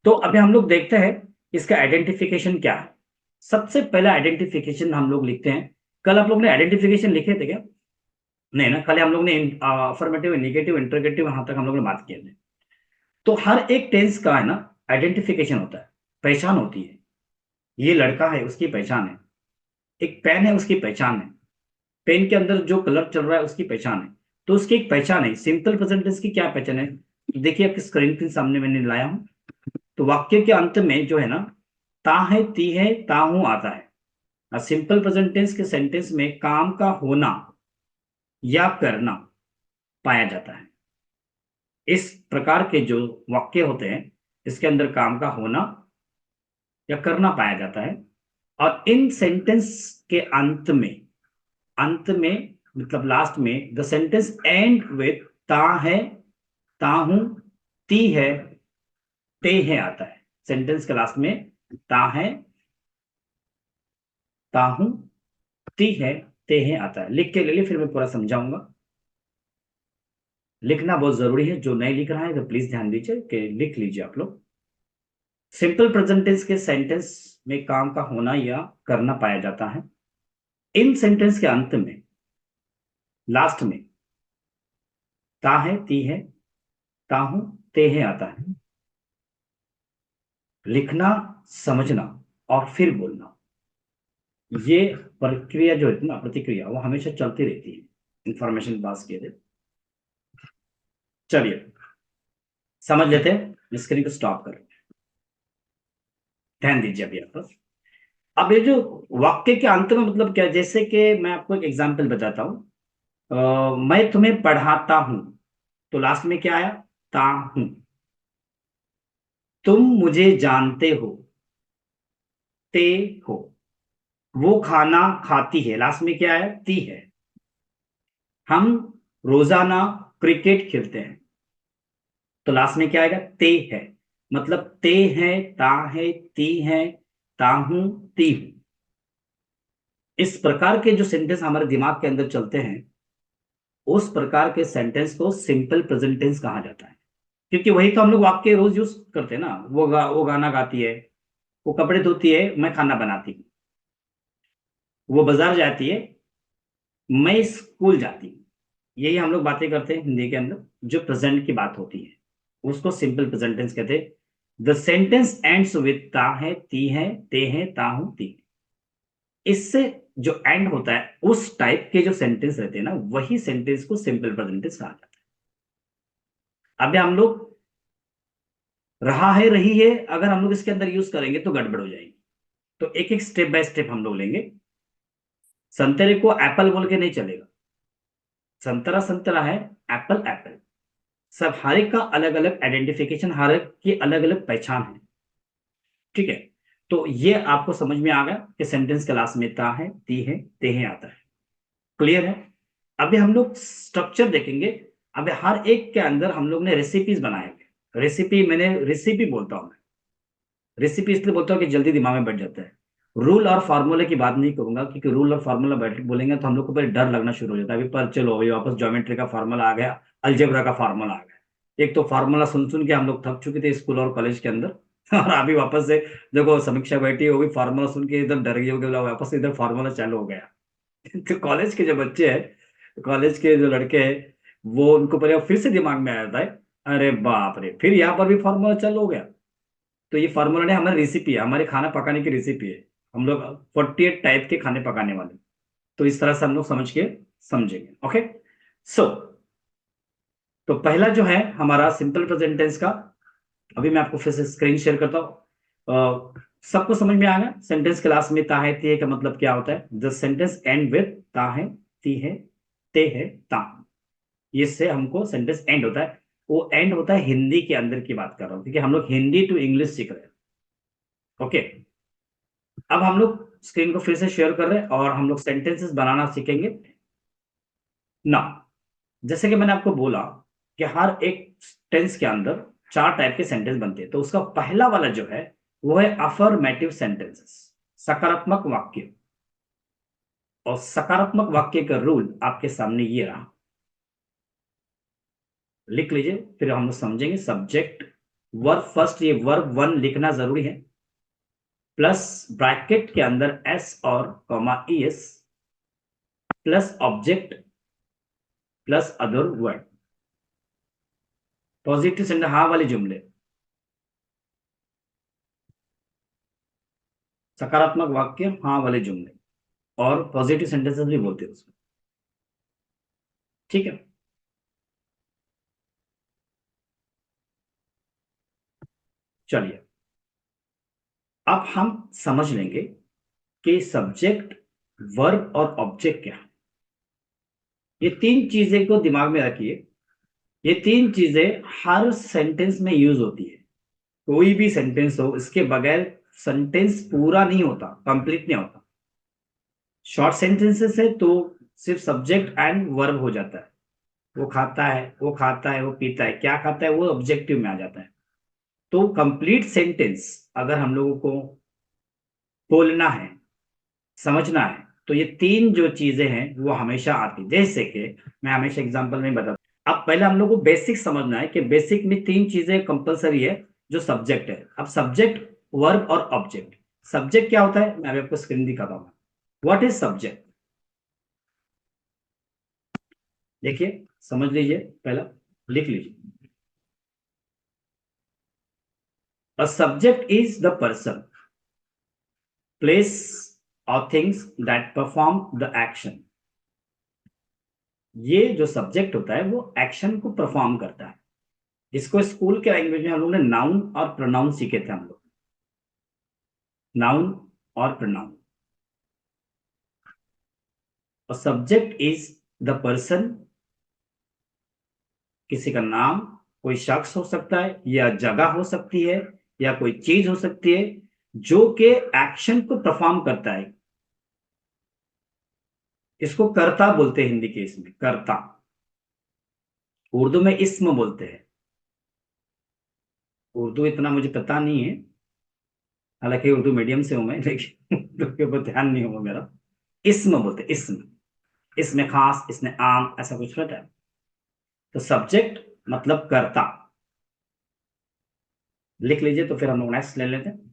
तो अभी हम लोग देखते हैं इसका आइडेंटिफिकेशन क्या है। सबसे पहला आइडेंटिफिकेशन हम लोग लिखते हैं। कल आप लोग ने आइडेंटिफिकेशन लिखे थे क्या? नहीं ना, कल हम लोग ने अफर्मेटिव, नेगेटिव, इंटरोगेटिव, वहां तक हम लोग ने बात किए थे। तो हर एक टेंस का है ना आइडेंटिफिकेशन होता है, पहचान होती है। ये लड़का है उसकी पहचान है, एक पेन है उसकी पहचान है, पेन के अंदर जो कलर चल रहा है उसकी पहचान है। तो उसकी एक पहचान है। सिंपल प्रेजेंट टेंस की क्या पहचान है? देखिए आपकी स्क्रीन के सामने मैंने लाया हूं। तो वाक्य के अंत में जो है ना, ता है, ती है, ता हूं आता है। सिंपल प्रेजेंट टेंस के सेंटेंस में काम का होना या करना पाया जाता है। इस प्रकार के जो वाक्य होते हैं, इसके अंदर काम का होना या करना पाया जाता है। और इन सेंटेंस के अंत में मतलब लास्ट में द सेंटेंस एंड विथ ता है, ता हूं, ती है, ते है आता है। सेंटेंस के लास्ट में ता है, ता हूं, ती है, ते है आता है। लिख के ले लिए, फिर मैं पूरा समझाऊंगा। लिखना बहुत जरूरी है। जो नहीं लिख रहा है तो प्लीज ध्यान दीजिए कि लिख लीजिए आप लोग। सिंपल प्रेजेंट टेंस के सेंटेंस में काम का होना या करना पाया जाता है। इन सेंटेंस के अंत में, लास्ट में ता है, ती है, ता हूं, ते है आता है। लिखना, समझना और फिर बोलना, ये प्रक्रिया जो है ना, प्रतिक्रिया, वो हमेशा चलती रहती है इंफॉर्मेशन पास किए थे। चलिए समझ लेते हैं। स्क्रीन को स्टॉप कर, ध्यान दीजिए अभी आप। अब ये जो वाक्य के अंत में मतलब क्या है? जैसे कि मैं आपको एक एग्जांपल बताता हूं। मैं तुम्हें पढ़ाता हूं, तो लास्ट में क्या आया? ता हूं। तुम मुझे जानते हो, ते हो। वो खाना खाती है, लास्ट में क्या है? ती है। हम रोजाना क्रिकेट खेलते हैं, तो लास्ट में क्या आएगा? ते है। मतलब ते है, ता है, ती है, ता हूं, ती हूं। इस प्रकार के जो सेंटेंस हमारे दिमाग के अंदर चलते हैं, उस प्रकार के सेंटेंस को सिंपल प्रेजेंट टेंस कहा जाता है। क्योंकि वही तो हम लोग वाक्य रोज यूज करते हैं ना। वो गाना गाती है, वो कपड़े धोती है, मैं खाना बनाती हूँ। वो बाजार जाती है, मैं स्कूल जाती हूँ। यही हम लोग बातें करते हैं हिंदी के अंदर। जो प्रेजेंट की बात होती है उसको सिंपल प्रेजेंट टेंस कहते हैं। द सेंटेंस एंड्स विद ता है, ती है, ते है, ता हूं, ती। इससे जो एंड होता है, उस टाइप के जो सेंटेंस रहते हैं ना, वही सेंटेंस को सिंपल प्रेजेंट टेंस कहा जाता है। अभी हम लोग रहा है, रही है, अगर हम लोग इसके अंदर यूज करेंगे तो गड़बड़ हो जाएगी। तो एक एक स्टेप बाय स्टेप हम लोग लेंगे। संतरे को एप्पल बोल के नहीं चलेगा। संतरा संतरा है, एप्पल एप्पल। सब हर एक का अलग अलग आइडेंटिफिकेशन, हर एक की अलग अलग पहचान है। ठीक है। तो ये आपको समझ में आ गया कि सेंटेंस के लास्ट में ता है, ती है, ते है आता है। क्लियर है? अभी हम लोग स्ट्रक्चर देखेंगे। अभी हर एक के अंदर हम लोग ने रेसिपीज बनाए हैं। रेसिपी, मैंने रेसिपी बोलता हूं मैं। रेसिपी इसलिए बोलता हूँ कि जल्दी दिमाग में बैठ जाता है। रूल और फार्मूले की बात नहीं करूंगा, क्योंकि रूल और फार्मूला बैठ बोलेंगे तो हम लोग को पहले डर लगना शुरू हो जाता है। अभी पर चलो, अभी वापस ज्योमेट्री का फार्मूला आ गया, अलजेब्रा का फार्मूला आ गया। एक तो फार्मूला सुन सुन के हम लोग थक चुके थे स्कूल और कॉलेज के अंदर और अभी वापस से देखो समीक्षा बैठी, वो भी फार्मूला सुन के इधर डर गई होगी, बोला वापस से इधर फार्मूला चालू हो गया। तो कॉलेज के जो बच्चे हैं, कॉलेज के जो लड़के हैं, वो उनको पहले फिर से दिमाग में आ जाता है, अरे बाप रे, फिर यहाँ पर भी फार्मूला चालू हो गया। तो ये फार्मूला ने हमारी रेसिपी है, हमारे खाना पकाने की रेसिपी है। हम लोग 48 टाइप के खाने पकाने वाले। तो इस तरह से हम लोग समझ के समझेंगे। ओके। सो तो पहला जो है हमारा सिंपल प्रेजेंट टेंस का, अभी मैं आपको फिर से स्क्रीन शेयर करता हूं। सबको समझ में आ गया? सेंटेंस के लास्ट में ता है, ती है का मतलब क्या होता है? द सेंटेंस एंड विद ता है, ती है, ते है, ता। इससे हमको सेंटेंस एंड होता है। वो एंड होता है हिंदी के अंदर की बात कर रहा हूं, क्योंकि हम लोग हिंदी टू इंग्लिश सीख रहे हैं। ओके। अब हम लोग स्क्रीन को फिर से शेयर कर रहे हैं और हम लोग सेंटेंसेस बनाना सीखेंगे ना। जैसे कि मैंने आपको बोला कि हर एक टेंस के अंदर चार टाइप के सेंटेंस बनते हैं। तो उसका पहला वाला जो है वो है अफर्मेटिव सेंटेंसेस, सकारात्मक वाक्य। और सकारात्मक वाक्य का रूल आपके सामने ये रहा, लिख लीजिए, फिर हम लोग समझेंगे। सब्जेक्ट, वर्ब फर्स्ट, ये वर्ब वन लिखना जरूरी है, प्लस ब्रैकेट के अंदर एस और comma es plus object plus other word. Positive sentence हाँ वाले जुमले, सकारात्मक वाक्य हाँ वाले जुमले, और पॉजिटिव सेंटेंसेस भी बोलते हैं उसमें। ठीक है, चलिए अब हम समझ लेंगे कि सब्जेक्ट, वर्ब और ऑब्जेक्ट क्या है। ये तीन चीजें को दिमाग में रखिए। ये तीन चीजें हर सेंटेंस में यूज होती है। कोई भी सेंटेंस हो, इसके बगैर सेंटेंस पूरा नहीं होता, कंप्लीट नहीं होता। शॉर्ट सेंटेंसेस है तो सिर्फ सब्जेक्ट एंड वर्ब हो जाता है। वो खाता है, वो खाता है, वो पीता है, क्या खाता है वो ऑब्जेक्टिव में आ जाता है। तो कंप्लीट सेंटेंस अगर हम लोगों को बोलना है, समझना है, तो ये तीन जो चीजें हैं वो हमेशा आती। जैसे कि मैं हमेशा एग्जांपल में बताता। अब पहले हम लोग को बेसिक समझना है कि बेसिक में तीन चीजें कंपलसरी है जो सब्जेक्ट है। अब सब्जेक्ट, वर्ब और ऑब्जेक्ट। सब्जेक्ट क्या होता है, मैं अभी आपको स्क्रीन दिखाता हूं। व्हाट इज सब्जेक्ट, देखिए समझ लीजिए, पहला लिख लीजिए। A subject is the person, place और things that perform the action. ये जो सब्जेक्ट होता है वो एक्शन को परफॉर्म करता है। इसको स्कूल के लैंग्वेज में हम लोग ने नाउन और प्रोनाउन सीखे थे हम लोग। नाउन और प्रोनाउन। और सब्जेक्ट इज द पर्सन, किसी का नाम, कोई शख्स हो सकता है या जगह हो सकती है या कोई चीज हो सकती है जो कि एक्शन को परफॉर्म करता है। इसको कर्ता बोलते हैं हिंदी के, इसमें कर्ता। उर्दू में इस्म बोलते हैं। उर्दू इतना मुझे पता नहीं है, हालांकि उर्दू मीडियम से हूं मैं, लेकिन उर्दू के ऊपर ध्यान नहीं हुआ मेरा। इस्म बोलते हैं, इस्म। इसमें खास, इसमें आम, ऐसा कुछ रहता है। तो सब्जेक्ट मतलब कर्ता, लिख लीजिए। तो फिर हम लोग नेक्स्ट ले लेते हैं।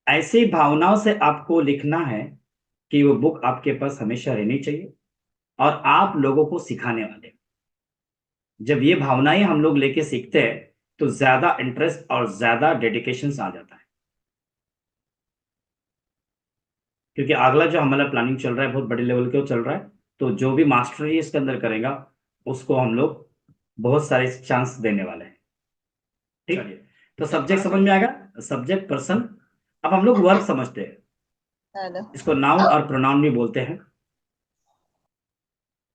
ऐसी भावनाओं से आपको लिखना है कि वो बुक आपके पास हमेशा रहनी चाहिए और आप लोगों को सिखाने वाले। जब ये भावनाएं हम लोग लेके सीखते हैं तो ज्यादा इंटरेस्ट और ज्यादा डेडिकेशन आ जाता है। क्योंकि अगला जो हमारा प्लानिंग चल रहा है बहुत बड़े लेवल के चल रहा है, तो जो भी मास्टरी इसके अंदर करेगा उसको हम लोग बहुत सारे चांस देने वाले हैं। ठीक है, तो सब्जेक्ट समझ में आएगा, सब्जेक्ट पर्सन। अब हम लोग वर्ब समझते हैं। हेलो। इसको नाउन और प्रोनाउन भी बोलते हैं।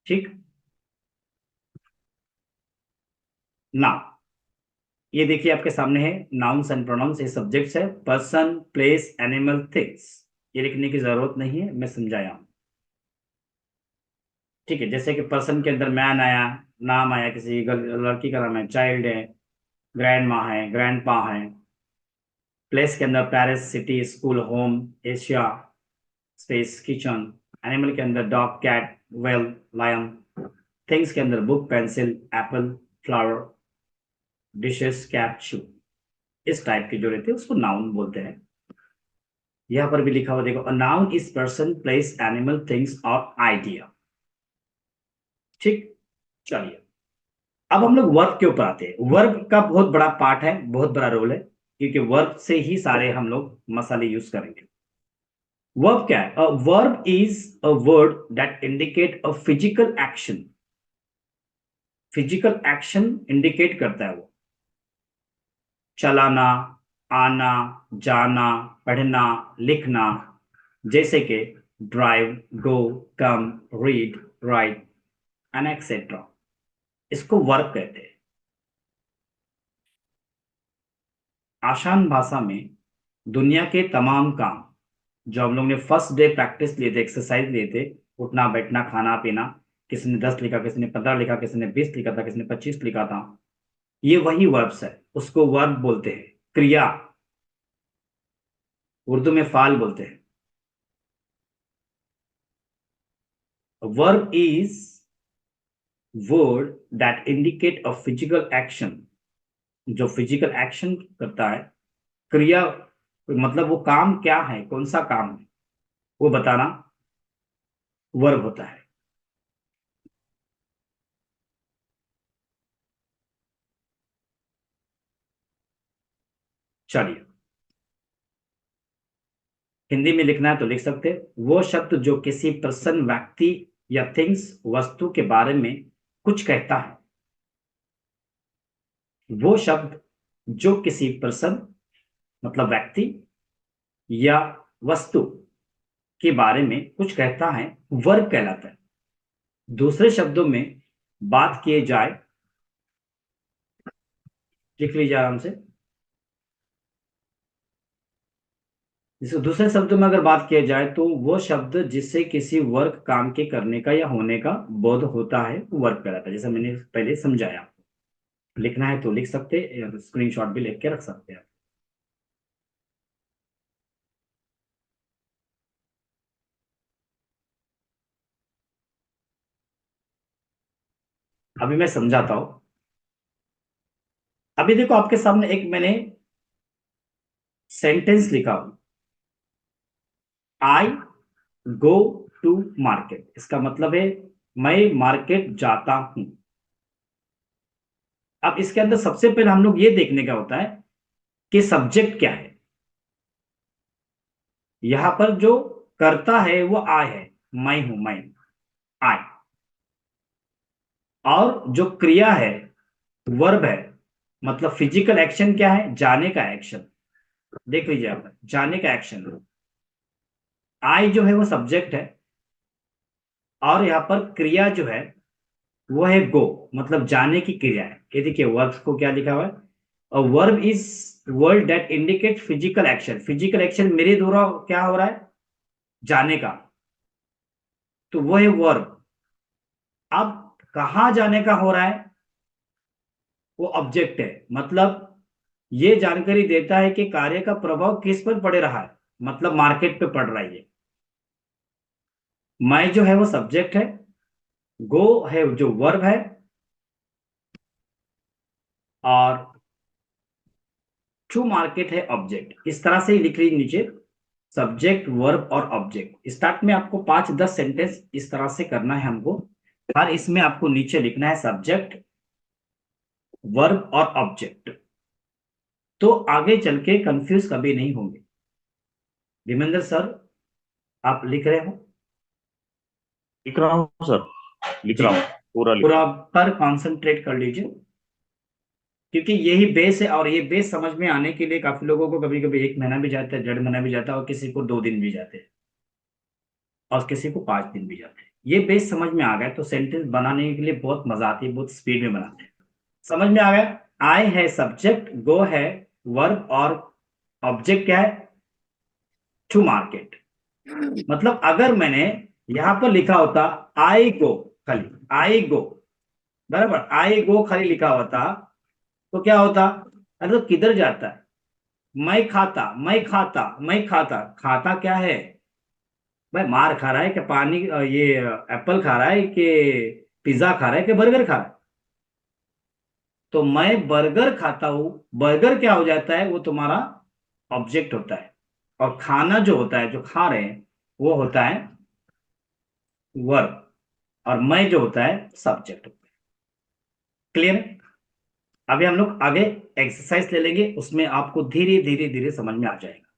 ठीक, नाउन, ये देखिए आपके सामने है, नाउन्स एंड प्रोनाउंस, ये सब्जेक्ट्स है। पर्सन, प्लेस, एनिमल, थिंग्स, ये लिखने की जरूरत नहीं है, मैं समझाया हूं। ठीक है, जैसे कि पर्सन के अंदर मैन आया, नाम आया, किसी लड़की का नाम है, चाइल्ड है, ग्रैंड माँ है, ग्रैंड पा है। प्लेस के अंदर Paris, city, school, home, Asia, space, kitchen. Animal के अंदर dog, cat, whale, lion. Things के अंदर book, pencil, apple, flower, dishes, cap, shoe. इस टाइप के जो रहते हैं उसको नाउन बोलते हैं। यहां पर भी लिखा हुआ देखो, a noun is person, place, animal, things और आइडिया। ठीक, चलिए अब हम लोग वर्ब के ऊपर आते हैं। वर्ब का बहुत बड़ा पार्ट है, बहुत बड़ा रोल है, क्योंकि वर्ब से ही सारे हम लोग मसाले यूज करेंगे। वर्ब क्या है? Verb is a word that indicate a physical action. Physical action indicate करता है वो। चलाना, आना, जाना, पढ़ना, लिखना। जैसे कि drive, go, come, read, right and etcetera. इसको वर्ब कहते हैं। आसान भाषा में दुनिया के तमाम काम जो हम लोग ने फर्स्ट डे प्रैक्टिस लिए थे, एक्सरसाइज लिए थे, उठना बैठना खाना पीना, किसी ने 10 लिखा, किसी ने 15 लिखा, किसी ने 20 लिखा था, किसी ने 25 लिखा था, ये वही वर्ब्स है। उसको वर्ब बोलते हैं, क्रिया। उर्दू में फाल बोलते हैं। Verb is word that indicate a physical action, जो फिजिकल एक्शन करता है, क्रिया मतलब वो काम क्या है, कौन सा काम है, वो बताना वर्ब होता है। चलिए, हिंदी में लिखना है तो लिख सकते हैं, वो शब्द जो किसी पर्सन, व्यक्ति या थिंग्स, वस्तु के बारे में कुछ कहता है। वो शब्द जो किसी पर्सन मतलब व्यक्ति या वस्तु के बारे में कुछ कहता है, वर्ब कहलाता है। दूसरे शब्दों में बात किए जाए, लिख लीजिए आराम से। जिसे दूसरे शब्दों में अगर बात किया जाए तो वो शब्द जिससे किसी वर्क, काम के करने का या होने का बोध होता है, वर्क कहलाता है, जैसा मैंने पहले समझाया। लिखना है तो लिख सकते हैं, स्क्रीनशॉट भी लिख के रख सकते हैं। अभी मैं समझाता हूं। अभी देखो आपके सामने एक मैंने सेंटेंस लिखा हूं, आई गो टू मार्केट। इसका मतलब है मैं मार्केट जाता हूं। अब इसके अंदर सबसे पहले हम लोग ये देखने का होता है कि सब्जेक्ट क्या है। यहां पर जो करता है वो आई है, मैं हूं, मैं, आई। और जो क्रिया है, वर्ब है, मतलब फिजिकल एक्शन क्या है, जाने का एक्शन। देख लीजिए आप, जाने का एक्शन। आई जो है वो सब्जेक्ट है, और यहाँ पर क्रिया जो है वो है गो, मतलब जाने की क्रिया है। ये देखिए वर्ब को क्या लिखा हुआ है, verb is word that indicate physical action. Physical action मेरे द्वारा क्या हो रहा है, जाने का, तो वो है वर्ब। अब कहाँ जाने का हो रहा है, वो ऑब्जेक्ट है। मतलब ये जानकारी देता है कि कार्य का प्रभाव किस पर पड़ रहा है, मतलब मार्केट पे पड़ रहा है ये। मैं जो है वो सब्जेक्ट है, गो है जो वर्ब है, और टू मार्केट है ऑब्जेक्ट। इस तरह से ही लिख लीजिए नीचे, सब्जेक्ट, वर्ब और ऑब्जेक्ट। स्टार्ट में आपको 5-10 सेंटेंस इस तरह से करना है हमको। और इसमें आपको नीचे लिखना है सब्जेक्ट, वर्ब और ऑब्जेक्ट। तो आगे चल के कंफ्यूज कभी नहीं होंगे। धीमेंद्र सर, आप लिख रहे हो? लिख रहा हूँ सर, लिख जी, रहा हूँ, पूरा लिख पूरा रहा हूँ। पर कंसंट्रेट कर लीजिए, क्योंकि यही बेस है। और ये बेस समझ में आने के लिए काफी लोगों को कभी कभी 1 महीना भी जाता है, 1.5 महीना भी जाता है, और किसी को 2 दिन भी जाते हैं, और किसी को 5 दिन भी जाते हैं। ये बेस समझ में आ गया तो सेंटेंस बनाने के लिए बहुत मजा आती है, बहुत स्पीड में बनाते हैं। समझ में आ गया? आई है सब्जेक्ट, गो है वर्ब, और ऑब्जेक्ट क्या है, टू मार्केट। मतलब अगर मैंने यहां पर लिखा होता आई गो, खाली आई गो, बराबर, आई गो खाली लिखा होता, तो क्या होता, मतलब किधर जाता है। मैं खाता, मैं खाता, मैं खाता, खाता क्या है भाई, मार खा रहा है कि पानी, ये एप्पल खा रहा है कि पिज्जा खा रहा है कि बर्गर खा रहा है। तो मैं बर्गर खाता हूं, बर्गर क्या हो जाता है, वो तुम्हारा ऑब्जेक्ट होता है। और खाना जो होता है, जो खा रहे हैं, वो होता है वर्ब। और मैं जो होता है सब्जेक्ट होता है। क्लियर? अभी हम लोग आगे एक्सरसाइज ले लेंगे, उसमें आपको धीरे धीरे धीरे समझ में आ जाएगा।